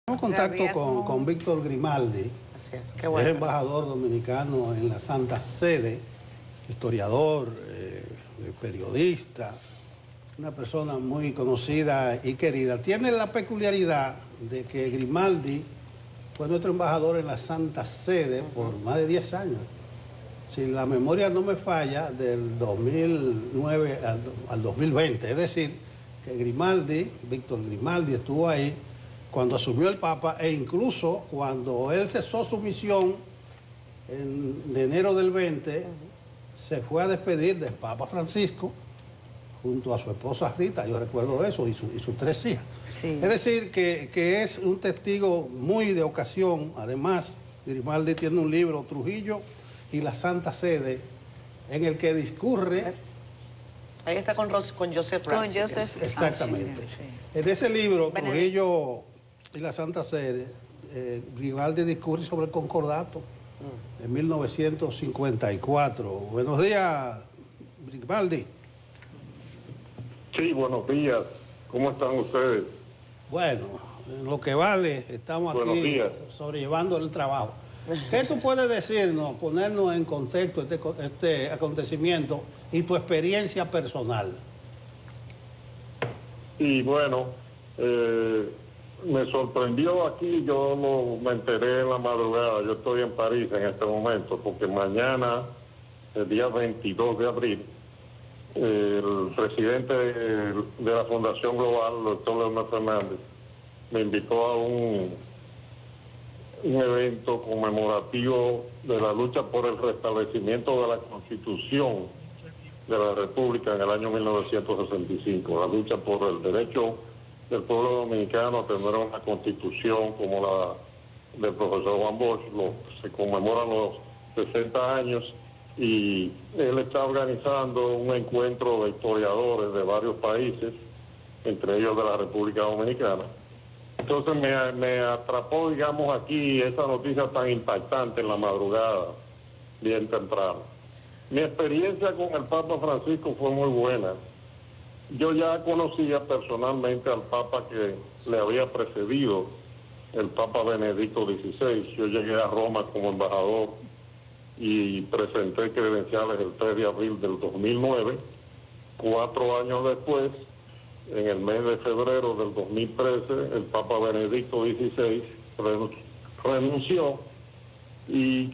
Tengo contacto con Víctor Grimaldi, Así es, qué bueno. es embajador dominicano en la Santa Sede, historiador, periodista, una persona muy conocida y querida. Tiene la peculiaridad de que Grimaldi fue nuestro embajador en la Santa Sede por más de 10 años. Si la memoria no me falla, del 2009 al 2020. Es decir, que Víctor Grimaldi estuvo ahí cuando asumió el Papa e incluso cuando él cesó su misión de enero del 20, se fue a despedir del Papa Francisco junto a su esposa Rita, yo recuerdo eso, y sus 3 hijas. Sí. Es decir, que es un testigo muy de ocasión. Además, Grimaldi tiene un libro, Trujillo y la Santa Sede, en el que discurre... Ahí está con Joseph Ratzinger. Con Joseph Exactamente. Ratzinger, sí. En ese libro, Benedicto. Trujillo y la Santa Sede, Grimaldi discurre sobre el concordato en 1954. Buenos días, Grimaldi. Sí, buenos días. ¿Cómo están ustedes? Bueno, en lo que vale, estamos Buenos aquí días. sobrellevando el trabajo. ¿Qué tú puedes decirnos, ponernos en contexto este acontecimiento y tu experiencia personal? Y bueno, me sorprendió aquí, me enteré en la madrugada, yo estoy en París en este momento, porque mañana, el día 22 de abril, el presidente de la Fundación Global, el doctor Leonel Fernández, me invitó a un evento conmemorativo de la lucha por el restablecimiento de la Constitución de la República en el año 1965, la lucha por el derecho del pueblo dominicano a tener una constitución como la del profesor Juan Bosch. Se conmemoran los 60 años y él está organizando un encuentro de historiadores de varios países, entre ellos de la República Dominicana. Entonces me atrapó, digamos, aquí esa noticia tan impactante en la madrugada, bien temprano. Mi experiencia con el Papa Francisco fue muy buena. Yo ya conocía personalmente al Papa que le había precedido, el Papa Benedicto XVI. Yo llegué a Roma como embajador y presenté credenciales el 3 de abril del 2009. 4 años después, en el mes de febrero del 2013, el Papa Benedicto XVI renunció y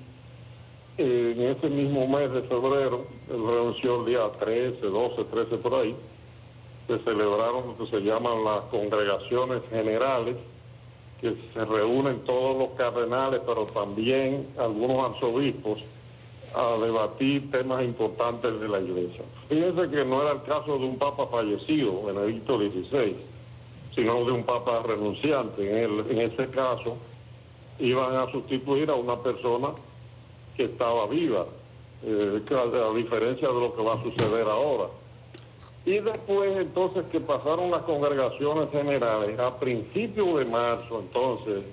en ese mismo mes de febrero, él renunció el día 13, 12, 13 por ahí, se celebraron lo que se llaman las congregaciones generales, que se reúnen todos los cardenales, pero también algunos arzobispos, a debatir temas importantes de la Iglesia. Fíjense que no era el caso de un papa fallecido, Benedicto XVI, sino de un papa renunciante. En ese caso, iban a sustituir a una persona que estaba viva, a diferencia de lo que va a suceder ahora. Y después, entonces, que pasaron las congregaciones generales, a principios de marzo, entonces,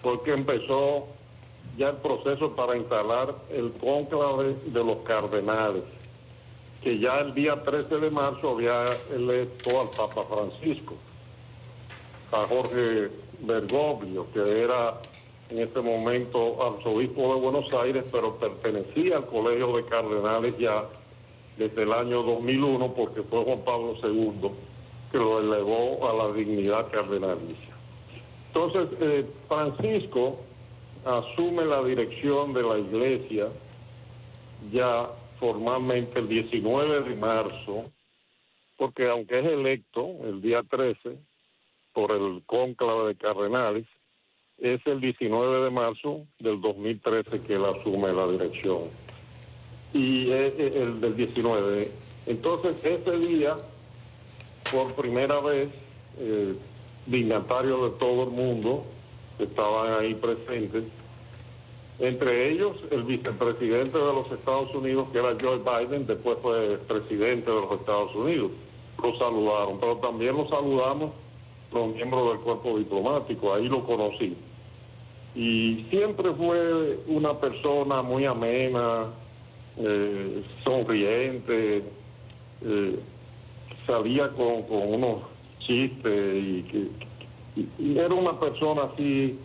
fue que empezó ya el proceso para instalar el cónclave de los cardenales, que ya el día 13 de marzo había electo al Papa Francisco, a Jorge Bergoglio, que era en este momento arzobispo de Buenos Aires, pero pertenecía al Colegio de Cardenales ya desde el año 2001, porque fue Juan Pablo II que lo elevó a la dignidad cardenalicia. Entonces, Francisco asume la dirección de la Iglesia ya formalmente el 19 de marzo, porque aunque es electo el día 13 por el cónclave de cardenales, es el 19 de marzo del 2013 que él asume la dirección. Y el del 19. Entonces, ese día, por primera vez, dignatarios de todo el mundo estaban ahí presentes, entre ellos el vicepresidente de los Estados Unidos, que era Joe Biden, después fue presidente de los Estados Unidos. Lo saludaron, pero también lo saludamos los miembros del cuerpo diplomático, ahí lo conocí. Y siempre fue una persona muy amena, sonriente, salía con unos chistes y era una persona así,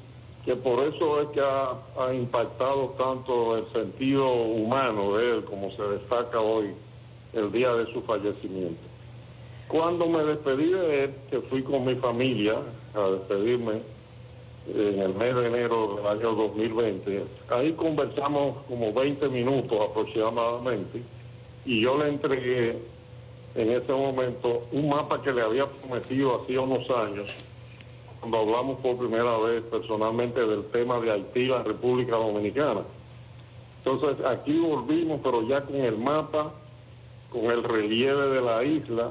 que por eso es que ha impactado tanto el sentido humano de él, como se destaca hoy, el día de su fallecimiento. Cuando me despedí de él, que fui con mi familia a despedirme en el mes de enero del año 2020, ahí conversamos como 20 minutos aproximadamente, y yo le entregué en ese momento un mapa que le había prometido hacía unos años, cuando hablamos por primera vez personalmente del tema de Haití y la República Dominicana. Entonces aquí volvimos, pero ya con el mapa, con el relieve de la isla.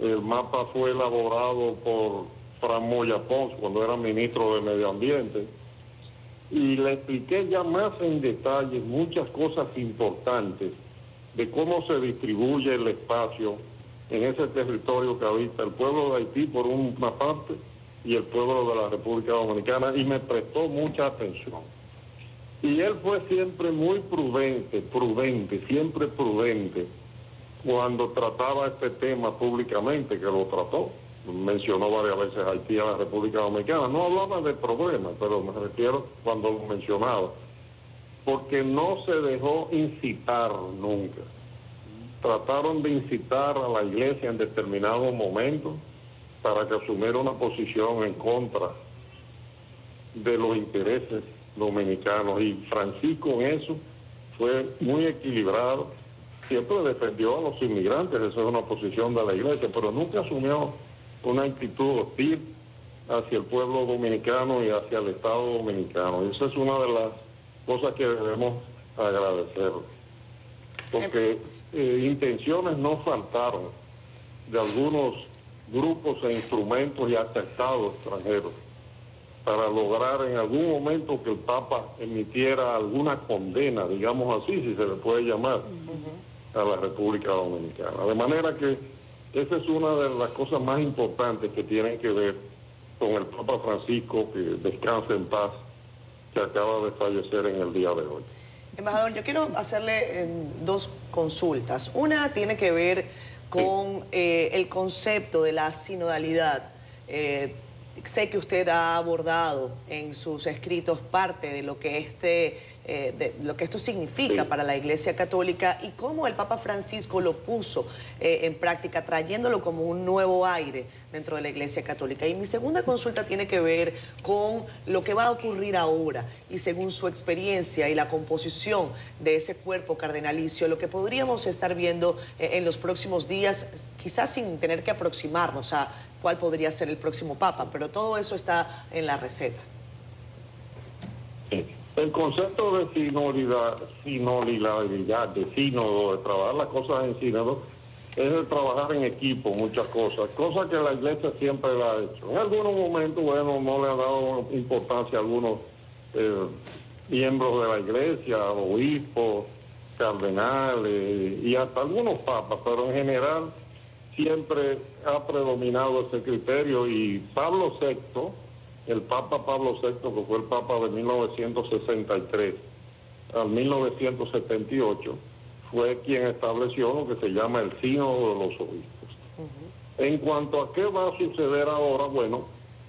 El mapa fue elaborado por Fran Moya Pons cuando era ministro de Medio Ambiente, y le expliqué ya más en detalle muchas cosas importantes de cómo se distribuye el espacio en ese territorio que habita el pueblo de Haití por una parte y el pueblo de la República Dominicana, y me prestó mucha atención. Y él fue siempre muy prudente, siempre prudente, cuando trataba este tema públicamente, que lo trató. Mencionó varias veces Haití a la República Dominicana. No hablaba de problemas, pero me refiero cuando lo mencionaba, porque no se dejó incitar nunca. Trataron de incitar a la iglesia en determinados momentos para que asumiera una posición en contra de los intereses dominicanos, y Francisco en eso fue muy equilibrado. Siempre defendió a los inmigrantes, esa es una posición de la iglesia, pero nunca asumió una actitud hostil hacia el pueblo dominicano y hacia el Estado dominicano. Y esa es una de las cosas que debemos agradecer, porque intenciones no faltaron de algunos grupos e instrumentos y hasta estados extranjeros para lograr en algún momento que el Papa emitiera alguna condena, digamos así, si se le puede llamar, a la República Dominicana. De manera que esa es una de las cosas más importantes que tienen que ver con el Papa Francisco, que descanse en paz, que acaba de fallecer en el día de hoy. Embajador, yo quiero hacerle dos consultas. Una tiene que ver con el concepto de la sinodalidad. Sé que usted ha abordado en sus escritos parte de lo que esto significa para la Iglesia Católica y cómo el Papa Francisco lo puso en práctica, trayéndolo como un nuevo aire dentro de la Iglesia Católica. Y mi segunda consulta tiene que ver con lo que va a ocurrir ahora y según su experiencia y la composición de ese cuerpo cardenalicio, lo que podríamos estar viendo en los próximos días, quizás sin tener que aproximarnos a cuál podría ser el próximo Papa, pero todo eso está en la receta. Sí. El concepto de sinodalidad, de sínodo, de trabajar las cosas en sínodo, es de trabajar en equipo, muchas cosas que la Iglesia siempre la ha hecho. En algunos momentos, bueno, no le ha dado importancia a algunos miembros de la Iglesia, obispos, cardenales y hasta algunos papas, pero en general siempre ha predominado ese criterio, y Pablo VI, el Papa Pablo VI, que fue el Papa de 1963 al 1978, fue quien estableció lo que se llama el Sínodo de los Obispos. En cuanto a qué va a suceder ahora, bueno,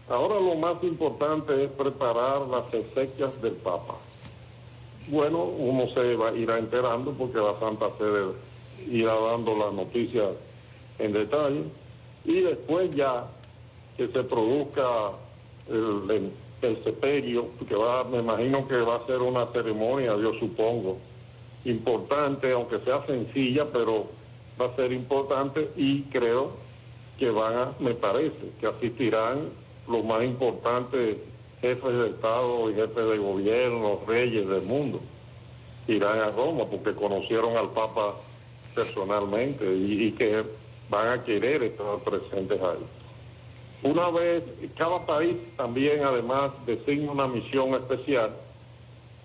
ahora lo más importante es preparar las exequias del Papa. Bueno, uno se irá enterando porque la Santa Sede irá dando las noticias en detalle, y después ya que se produzca el sepelio, que me imagino que va a ser una ceremonia, yo supongo, importante, aunque sea sencilla, pero va a ser importante, y creo que me parece que asistirán los más importantes jefes de Estado y jefes de gobierno, reyes del mundo. Irán a Roma porque conocieron al Papa personalmente y que van a querer estar presentes ahí. Una vez, cada país también además designa una misión especial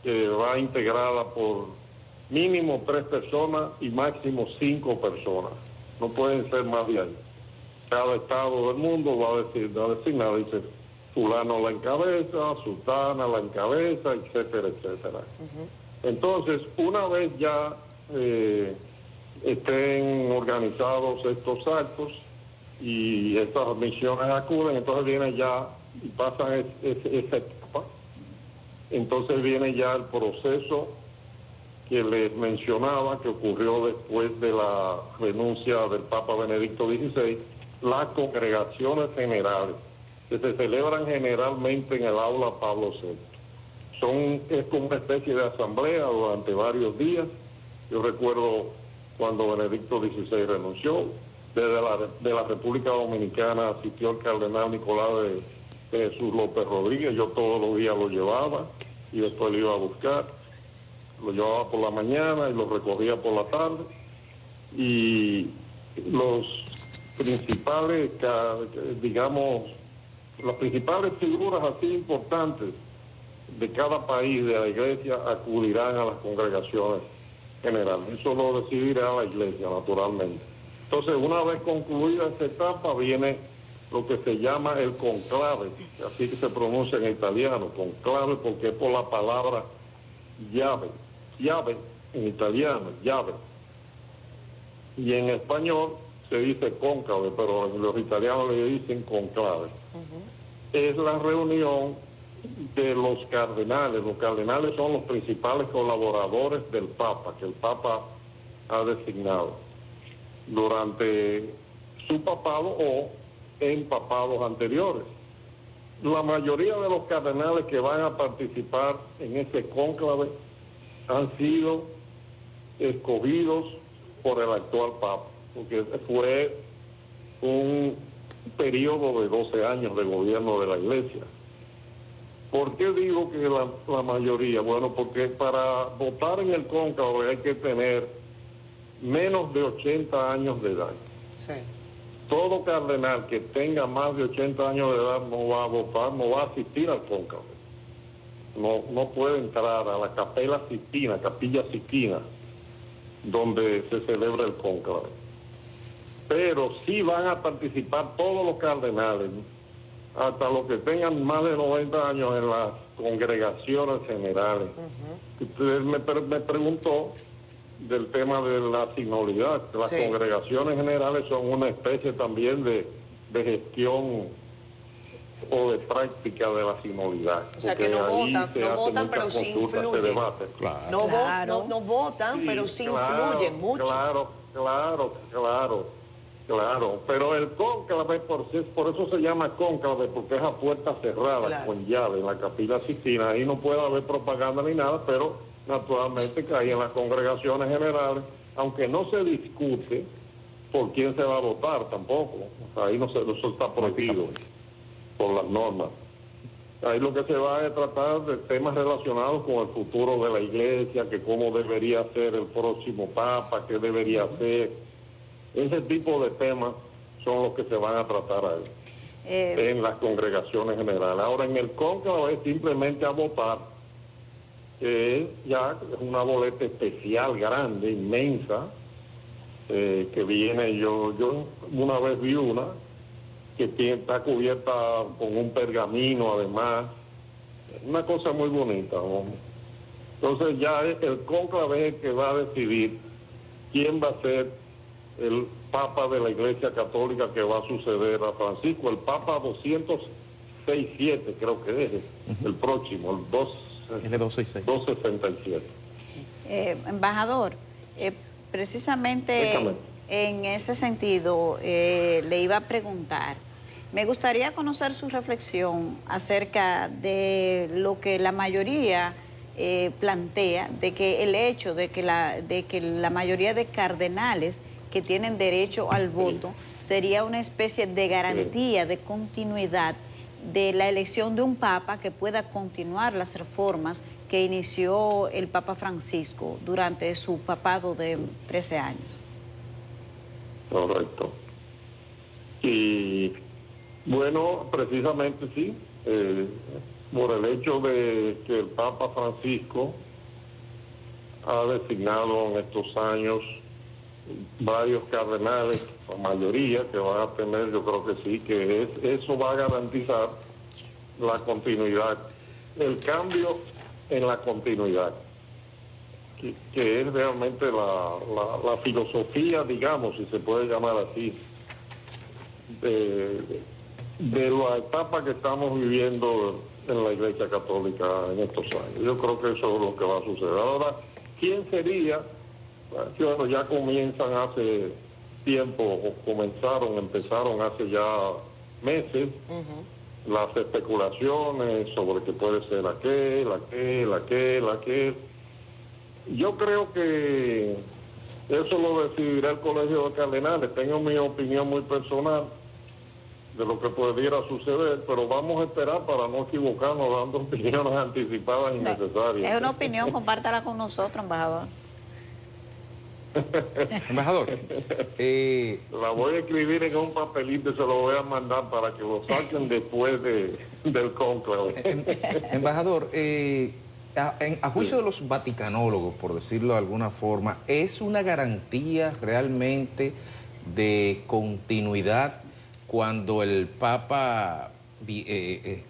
que va integrada por mínimo 3 personas y máximo 5 personas. No pueden ser más de ahí. Cada estado del mundo va a designar, dice, fulano la encabeza, sultana la encabeza, etcétera, etcétera. Entonces, una vez ya estén organizados estos actos y estas misiones acuden, entonces viene ya y pasan esa etapa, entonces viene ya el proceso que les mencionaba, que ocurrió después de la renuncia del Papa Benedicto XVI, las congregaciones generales, que se celebran generalmente en el aula Pablo VI. Es como una especie de asamblea durante varios días. Yo recuerdo cuando Benedicto XVI renunció, de la República Dominicana asistió el cardenal Nicolás de Jesús López Rodríguez. Yo todos los días lo llevaba y después lo iba a buscar. Lo llevaba por la mañana y lo recogía por la tarde. Y los principales, digamos, las principales figuras así importantes de cada país de la iglesia acudirán a las congregaciones generales. Eso lo decidirá la iglesia, naturalmente. Entonces, una vez concluida esta etapa, viene lo que se llama el conclave, así que se pronuncia en italiano, conclave, porque es por la palabra llave, llave en italiano, llave. Y en español se dice cónclave, pero los italianos le dicen conclave. Es la reunión de los cardenales. Los cardenales son los principales colaboradores del Papa, que el Papa ha designado durante su papado o en papados anteriores. La mayoría de los cardenales que van a participar en este cónclave han sido escogidos por el actual Papa, porque fue un periodo de 12 años de gobierno de la Iglesia. ¿Por qué digo que la mayoría? Bueno, porque para votar en el cónclave hay que tener menos de 80 años de edad. Sí. Todo cardenal que tenga más de 80 años de edad no va a votar, no va a asistir al cónclave. No puede entrar a la capilla Sistina, donde se celebra el cónclave. Pero sí van a participar todos los cardenales, hasta los que tengan más de 90 años en las congregaciones generales. Usted me preguntó del tema de la sinodalidad. Las congregaciones generales son una especie también de gestión o de práctica de la sinodalidad. O sea, que no votan, pero sí influyen. Claro. No votan, sí, pero sí influyen mucho. Claro, pero el cónclave, por eso se llama cónclave, porque es a puerta cerrada, con llave, en la capilla Sistina. Ahí no puede haber propaganda ni nada, pero naturalmente que ahí en las congregaciones generales, aunque no se discute por quién se va a votar tampoco, o sea, ahí eso está prohibido por las normas. Ahí lo que se va a tratar de temas relacionados con el futuro de la iglesia, que cómo debería ser el próximo papa, qué debería ser. Ese tipo de temas son los que se van a tratar ahí, en las congregaciones generales. Ahora, en el cónclave es simplemente a votar, que ya es una boleta especial, grande, inmensa, que viene, yo una vez vi una, que está cubierta con un pergamino además, una cosa muy bonita, ¿no? Entonces ya el cónclave es el que va a decidir quién va a ser el Papa de la Iglesia Católica que va a suceder a Francisco, el Papa 267 creo que es, el próximo, el 267. Embajador, precisamente en ese sentido le iba a preguntar, me gustaría conocer su reflexión acerca de lo que la mayoría plantea, de que el hecho de que la mayoría de cardenales que tienen derecho al voto sería una especie de garantía de continuidad de la elección de un papa que pueda continuar las reformas que inició el Papa Francisco durante su papado de 13 años. Correcto. Y bueno, precisamente sí, por el hecho de que el Papa Francisco ha designado en estos años varios cardenales, la mayoría que van a tener, yo creo que sí, que eso va a garantizar la continuidad, el cambio en la continuidad, que es realmente la filosofía, digamos, si se puede llamar así, de la etapa que estamos viviendo en la Iglesia Católica en estos años. Yo creo que eso es lo que va a suceder. Ahora, ¿quién sería? Bueno, ya comienzan hace tiempo, empezaron hace ya meses, las especulaciones sobre que puede ser aquel. Yo creo que eso lo decidirá el Colegio de Cardenales. Tengo mi opinión muy personal de lo que pudiera suceder, pero vamos a esperar para no equivocarnos dando opiniones anticipadas innecesarias. Es una opinión, compártala con nosotros, embajador. Embajador, La voy a escribir en un papelito y se lo voy a mandar para que lo saquen después del cónclave. embajador, a juicio de los vaticanólogos, por decirlo de alguna forma, ¿es una garantía realmente de continuidad cuando el Papa que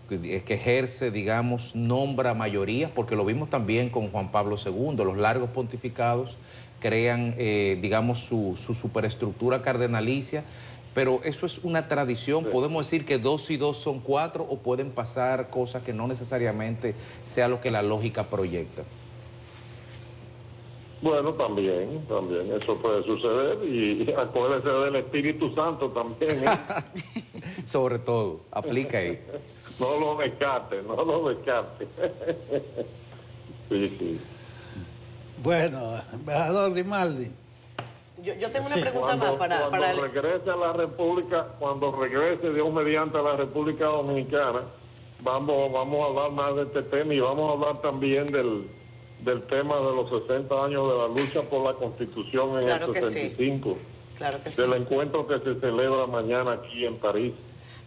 ejerce, digamos, nombra mayorías? Porque lo vimos también con Juan Pablo II, los largos pontificados crean, digamos, su superestructura cardenalicia, pero eso es una tradición. Sí. ¿Podemos decir que 2 y 2 son 4 o pueden pasar cosas que no necesariamente sea lo que la lógica proyecta? Bueno, también eso puede suceder, y acuérdese del Espíritu Santo también. Sobre todo, aplica ahí. No lo descarte. Sí. Bueno, embajador Grimaldi. Yo tengo una pregunta más para regrese a la República, cuando regrese Dios mediante a la República Dominicana, vamos a hablar más de este tema, y vamos a hablar también del tema de los 60 años de la lucha por la Constitución en el 65. Sí. Claro que sí. Del encuentro que se celebra mañana aquí en París.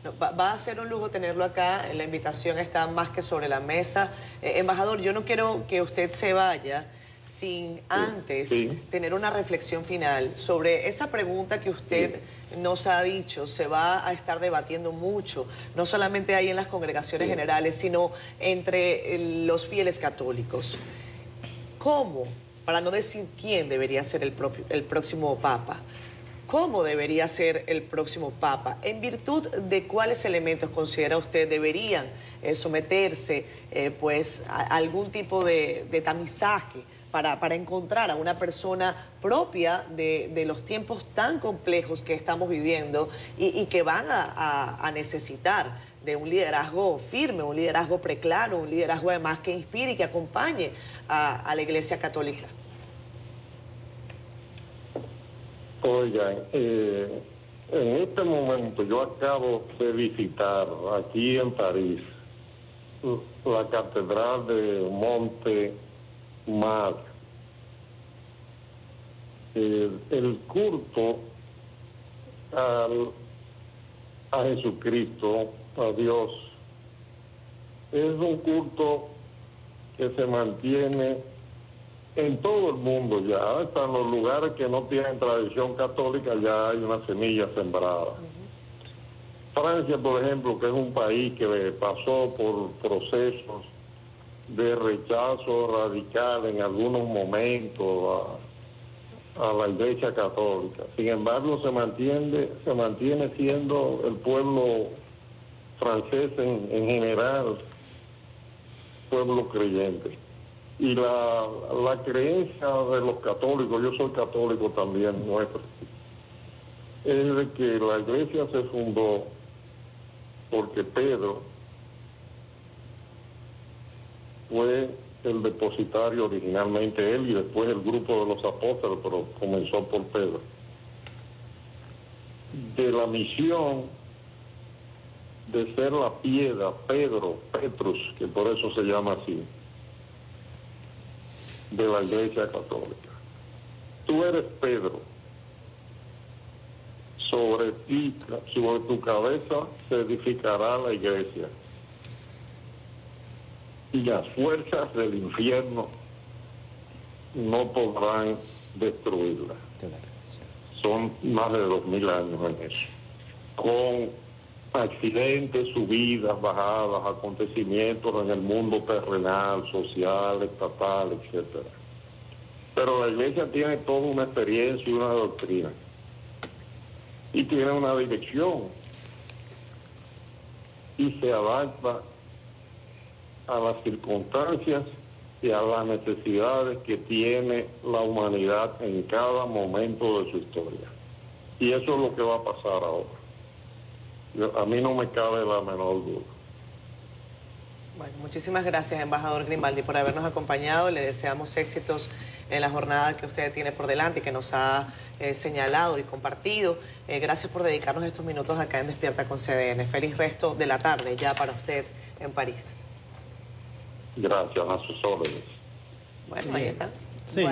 No, va a ser un lujo tenerlo acá. La invitación está más que sobre la mesa. Embajador, yo no quiero que usted se vaya sin antes tener una reflexión final sobre esa pregunta que usted nos ha dicho. Se va a estar debatiendo mucho, no solamente ahí en las congregaciones generales, sino entre los fieles católicos. ¿Cómo, para no decir quién debería ser el próximo Papa, cómo debería ser el próximo Papa? ¿En virtud de cuáles elementos considera usted deberían someterse a algún tipo de tamizaje para encontrar a una persona propia de los tiempos tan complejos que estamos viviendo y que van a necesitar de un liderazgo firme, un liderazgo preclaro, un liderazgo además que inspire y que acompañe a la Iglesia Católica? Oigan, en este momento yo acabo de visitar aquí en París la Catedral de Montmartre. El culto a Jesucristo, a Dios, es un culto que se mantiene en todo el mundo ya. Hasta en los lugares que no tienen tradición católica ya hay una semilla sembrada. Francia, por ejemplo, que es un país que pasó por procesos de rechazo radical en algunos momentos a la Iglesia Católica. Sin embargo, se mantiene siendo el pueblo francés en general pueblo creyente. Y la creencia de los católicos, yo soy católico también, nuestro, es de que la Iglesia se fundó porque Pedro fue el depositario originalmente, él y después el grupo de los apóstoles, pero comenzó por Pedro, de la misión de ser la piedra, Petrus, que por eso se llama así, de la Iglesia Católica. Tú eres Pedro, sobre ti, sobre tu cabeza se edificará la Iglesia, y las fuerzas del infierno no podrán destruirla. Son más de 2000 años en eso, con accidentes, subidas, bajadas, acontecimientos en el mundo terrenal, social, estatal, etcétera. Pero la Iglesia tiene toda una experiencia y una doctrina, y tiene una dirección. y se adapta a las circunstancias y a las necesidades que tiene la humanidad en cada momento de su historia. Y eso es lo que va a pasar ahora. A mí no me cabe la menor duda. Bueno, muchísimas gracias, embajador Grimaldi, por habernos acompañado. Le deseamos éxitos en la jornada que usted tiene por delante y que nos ha señalado y compartido. Gracias por dedicarnos estos minutos acá en Despierta con CDN. Feliz resto de la tarde ya para usted en París. Gracias, a sus órdenes. Bueno, ahí está. Sí.